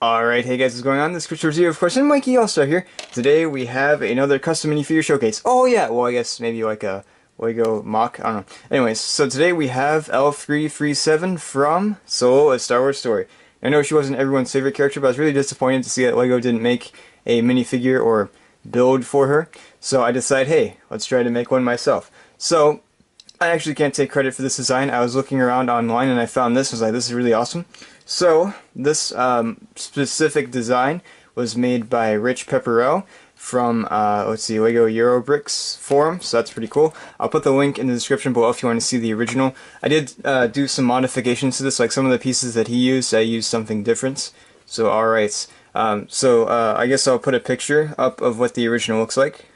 Alright, hey guys, what's going on? This is Richpepperell here, of course, and Mikey All-Star here. Today we have another Custom Minifigure Showcase. Oh yeah, well I guess maybe like a Lego mock, I don't know. Anyways, so today we have L3-37 from Solo: A Star Wars Story. I know she wasn't everyone's favorite character, but I was really disappointed to see that Lego didn't make a minifigure or build for her. So I decided, hey, let's try to make one myself. So, I actually can't take credit for this design. I was looking around online and I found this. I was like, this is really awesome. So this specific design was made by Richpepperell from let's see, Lego Eurobricks forum. So that's pretty cool. I'll put the link in the description below if you want to see the original. I did do some modifications to this. Like some of the pieces that he used, I used something different. So alright. I guess I'll put a picture up of what the original looks like.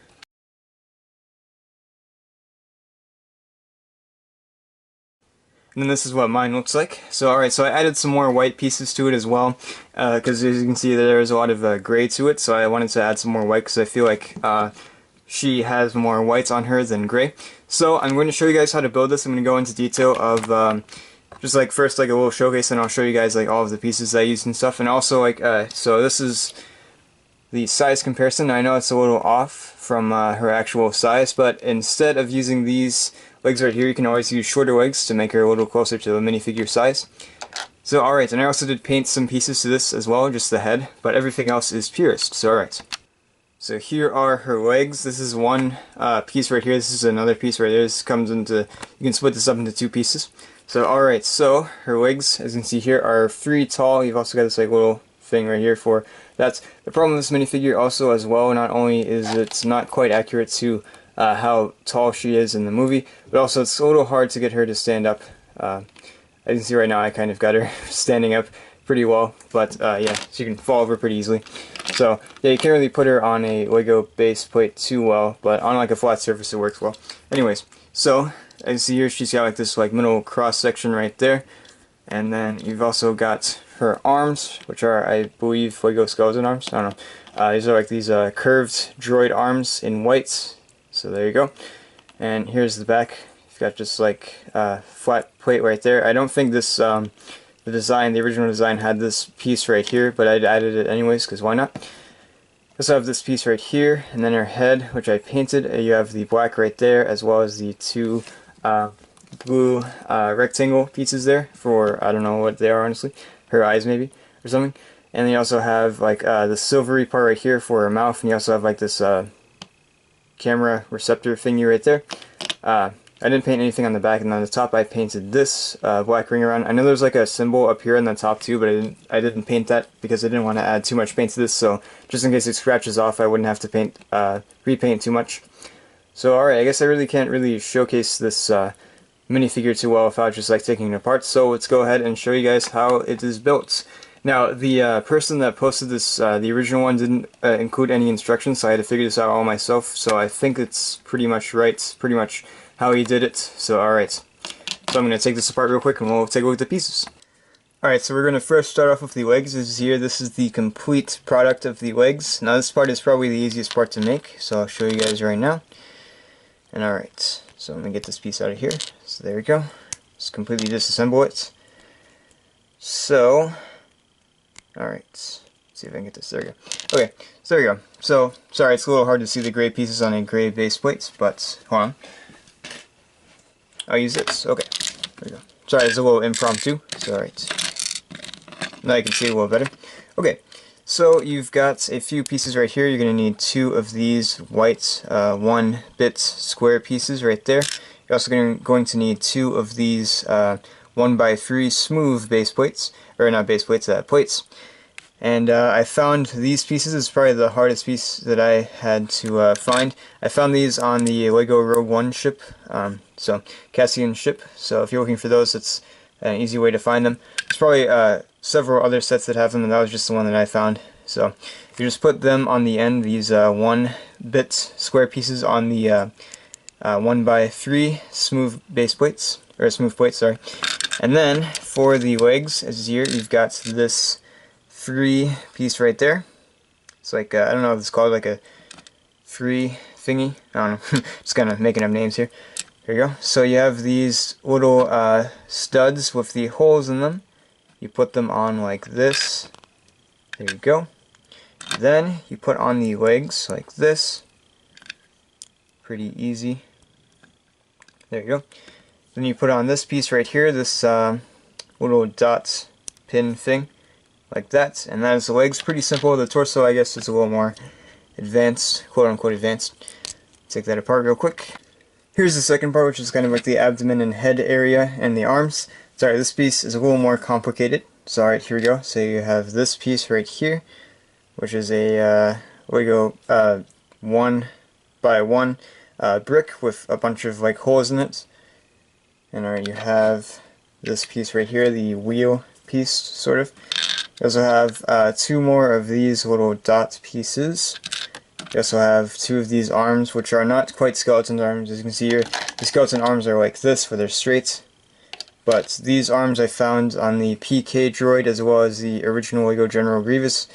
And then this is what mine looks like. So alright, so I added some more white pieces to it as well, because as you can see there's a lot of gray to it, so I wanted to add some more white because I feel like she has more whites on her than gray. So I'm going to show you guys how to build this. I'm going to go into detail of just like first like a little showcase, and I'll show you guys like all of the pieces I used and stuff, and also like so this is the size comparison. I know it's a little off from her actual size, but instead of using these legs right here, you can always use shorter legs to make her a little closer to the minifigure size. So alright, and I also did paint some pieces to this as well, just the head, but everything else is purist, so alright. So here are her legs. This is one piece right here, this is another piece right there. This comes into, you can split this up into two pieces. So alright, so her legs, as you can see here, are 3 tall. You've also got this like little thing right here for that's the problem with this minifigure also as well. Not only is it's not quite accurate to how tall she is in the movie, but also it's a little hard to get her to stand up. As you can see right now, I kind of got her standing up pretty well, but yeah, she can fall over pretty easily. So yeah, you can't really put her on a Lego base plate too well, but on like a flat surface it works well. Anyways, so as you see here, she's got like this like middle cross section right there, and then you've also got her arms, which are, I believe, Lego skeleton arms. I don't know. These are like these curved droid arms in white. So there you go. And here's the back. You've got just like flat plate right there. I don't think this the original design had this piece right here, but I added it anyways because why not? Also have this piece right here, and then her head, which I painted. You have the black right there, as well as the two blue rectangle pieces there for, I don't know what they are honestly, her eyes maybe or something. And then you also have like the silvery part right here for her mouth, and you also have like this camera receptor thingy right there. I didn't paint anything on the back, and on the top I painted this black ring around. I know there's like a symbol up here in the top too, but I didn't paint that because I didn't want to add too much paint to this, so just in case it scratches off I wouldn't have to paint repaint too much. So alright, I guess I really can't really showcase this minifigure too well without just like taking it apart, so let's go ahead and show you guys how it is built. Now, the person that posted this, the original one, didn't include any instructions, so I had to figure this out all myself, so I think it's pretty much right, pretty much how he did it, so alright. So I'm going to take this apart real quick and we'll take a look at the pieces. Alright, so we're going to first start off with the legs. As here, this is the complete product of the legs. Now this part is probably the easiest part to make, so I'll show you guys right now. And alright, so let me get this piece out of here. So there we go. Just completely disassemble it. So, alright, let's see if I can get this. There we go. Okay, so there we go. So, sorry, it's a little hard to see the gray pieces on a gray base plate, but hold on. I'll use this. Okay, there we go. Sorry, it's a little impromptu. So, alright. Now you can see a little better. Okay, so you've got a few pieces right here. You're going to need 2 of these white 1-bit square pieces right there. You're also going to need 2 of these 1x3 smooth base plates, or not base plates, plates. And I found these pieces. It's probably the hardest piece that I had to find. I found these on the Lego Rogue One ship, so Cassian ship. So if you're looking for those, it's an easy way to find them. There's probably several other sets that have them, and that was just the one that I found. So you just put them on the end, these 1-bit square pieces on the 1x3 smooth base plates, or smooth plates, sorry. And then for the legs, as here, you've got this 3 piece right there. It's like, I don't know what it's called, like a 3 thingy. I don't know, just kind of making up names here. Here you go. So you have these little studs with the holes in them. You put them on like this. There you go. Then you put on the legs like this. Pretty easy. There you go. Then you put on this piece right here, this little dot pin thing, like that, and that is the legs. Pretty simple. The torso, I guess, is a little more advanced, quote-unquote advanced. Take that apart real quick. Here's the second part, which is kind of like the abdomen and head area and the arms. Sorry, this piece is a little more complicated. So alright, here we go. So you have this piece right here, which is a Lego 1x1 brick with a bunch of like holes in it. And alright, you have this piece right here, the wheel piece, sort of. You also have two more of these little dot pieces. You also have two of these arms, which are not quite skeleton arms. As you can see here, the skeleton arms are like this, where they're straight. But these arms I found on the PK droid, as well as the original Lego General Grievous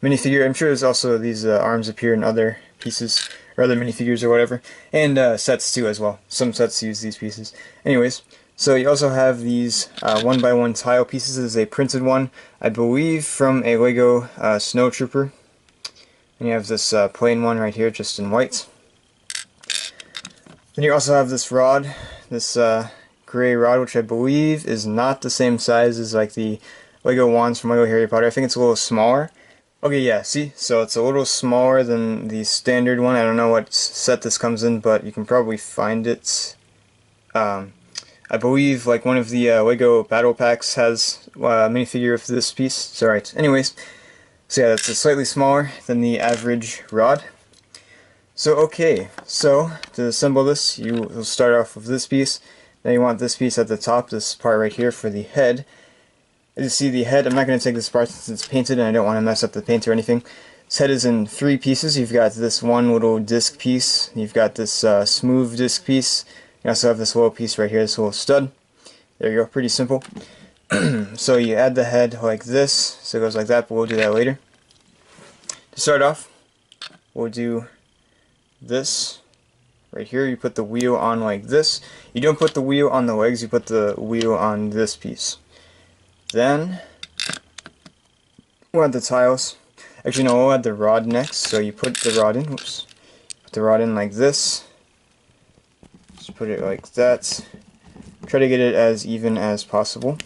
minifigure. I'm sure there's also these arms appear in other pieces, or other minifigures or whatever. And sets too, as well. Some sets use these pieces. Anyways, so you also have these 1x1 tile pieces. This is a printed one, I believe, from a Lego Snowtrooper. And you have this plain one right here, just in white. Then you also have this rod, this gray rod, which I believe is not the same size as like the Lego wands from Lego Harry Potter. I think it's a little smaller. Okay, yeah, see? So it's a little smaller than the standard one. I don't know what set this comes in, but you can probably find it. I believe like one of the Lego Battle Packs has a minifigure of this piece. So alright, anyways. So yeah, that's slightly smaller than the average rod. So okay, so to assemble this, you will start off with this piece. Then you want this piece at the top, this part right here for the head. As you see, the head, I'm not going to take this part since it's painted and I don't want to mess up the paint or anything. This head is in three pieces. You've got this one little disc piece, you've got this smooth disc piece, you also have this little piece right here, this little stud. There you go, pretty simple. So you add the head like this, so it goes like that, but we'll do that later. To start off, we'll do this right here. You put the wheel on like this. You don't put the wheel on the legs, you put the wheel on this piece. Then we'll add the tiles. Actually no, we'll add the rod next. So you put the rod in, whoops. Put the rod in like this. Just put it like that. Try to get it as even as possible.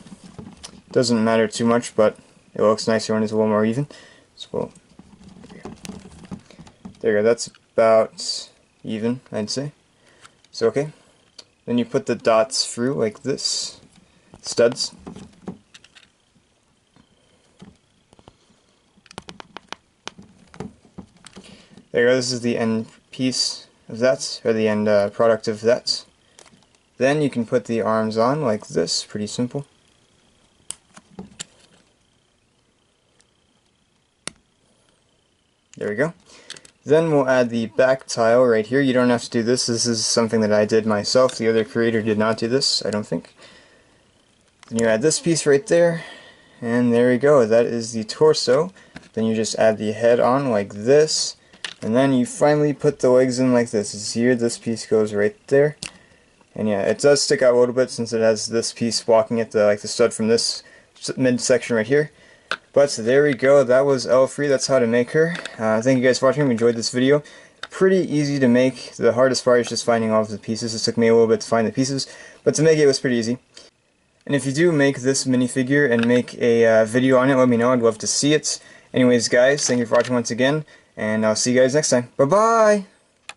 Doesn't matter too much, but it looks nicer when it's a little more even. So there you go, that's about even, I'd say. So okay. Then you put the dots through like this. Studs. There you go, this is the end piece of that, or the end product of that. Then you can put the arms on like this, pretty simple. There we go. Then we'll add the back tile right here. You don't have to do this. This is something that I did myself. The other creator did not do this, I don't think. Then you add this piece right there. And there we go. That is the torso. Then you just add the head on like this. And then you finally put the legs in like this. You see here, this piece goes right there. And yeah, it does stick out a little bit since it has this piece blocking it, the stud from this midsection right here. But there we go, that was L3, that's how to make her. Thank you guys for watching, if you enjoyed this video. Pretty easy to make. The hardest part is just finding all of the pieces. It took me a little bit to find the pieces, but to make it was pretty easy. And if you do make this minifigure and make a video on it, let me know, I'd love to see it. Anyways guys, thank you for watching once again, and I'll see you guys next time. Bye bye!